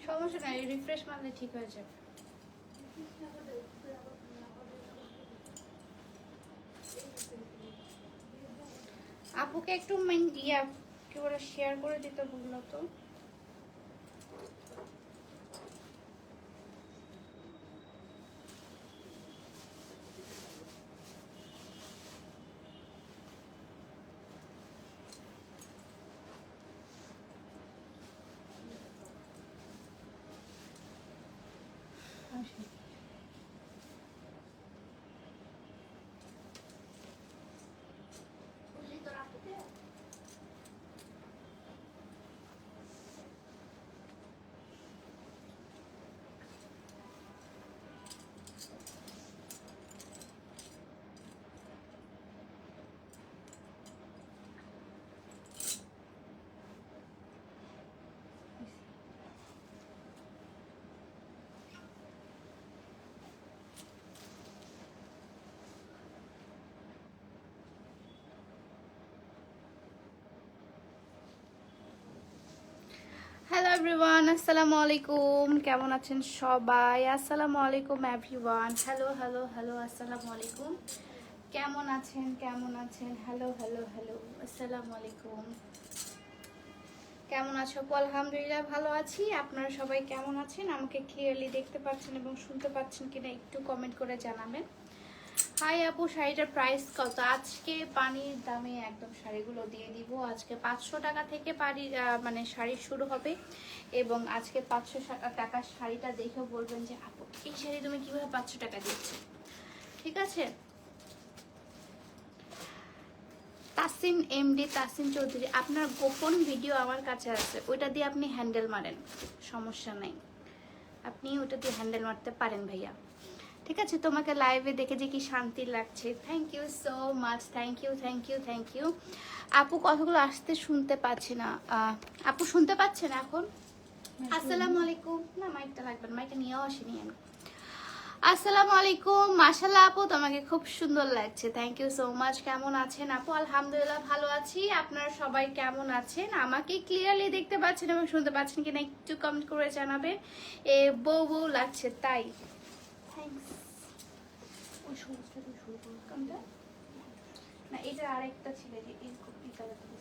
সমস্যা নাই, রিফ্রেশ মারলে ঠিক হয়ে যাবে। আপুকে একটু কি বলে শেয়ার করে দিতে বললো তো। হ্যালো এভরিওয়ান, আসসালামু আলাইকুম। কেমন আছেন সবাই? আসসালামু আলাইকুম এভরিওয়ান। হ্যালো হ্যালো হ্যালো, আসসালামু আলাইকুম। কেমন আছেন? কেমন আছেন? হ্যালো হ্যালো হ্যালো, আসসালামু আলাইকুম। কেমন আছো? আলহামদুলিল্লাহ ভালো আছি। আপনারা সবাই কেমন আছেন? আমাকে ক্লিয়ারলি দেখতে পাচ্ছেন এবং শুনতে পাচ্ছেন কিনা একটু কমেন্ট করে জানাবেন। হাই আপু, শাড়িটার প্রাইস কত? আজকে পানির দামে একদম শাড়িগুলো দিয়ে দিব। আজকে 500 টাকা থেকে মানে শাড়ি শুরু হবে এবং আজকে 500 টাকার শাড়িটা দেখে বলবেন যে আপু এই শাড়ি তুমি কিভাবে 500 টাকা দিচ্ছ। ঠিক আছে? তাসিন এমডি, তাসিন চৌধুরী, আপনার গোপন ভিডিও আমার কাছে আছে, ওইটা দিয়ে আপনি হ্যান্ডেল মারেন, সমস্যা নেই, আপনি ওটা দিয়ে হ্যান্ডেল মারতে পারেন ভাইয়া। ঠিক আছে? তোমাকে লাইভে দেখে যে কি শান্তি লাগছে। Thank you so much, thank you thank you thank you. আপু কথাগুলো আসতে শুনতে পাচ্ছি না। আপু শুনতে পাচ্ছেন এখন? আসসালামু আলাইকুম। না মাইকটা লাগবে না, মাইকটা নিয়েও আসিনি আমি। আসসালামু আলাইকুম। মাশাআল্লাহ আপু, তোমাকে খুব সুন্দর লাগছে, থ্যাংক ইউ সো মাচ। কেমন আছেন আপু? আলহামদুলিল্লাহ ভালো আছি। আপনারা সবাই কেমন আছেন? আমাকে ক্লিয়ারলি দেখতে পাচ্ছেন এবং শুনতে পাচ্ছেন কিনা একটু কমেন্ট করে জানাবেন। এ বউ বউ লাগছে তাই। থ্যাংকস। ওই সমস্ত শুরু করুন কোনটা? না এটা আরেকটা ছিল যে এই কালারটা।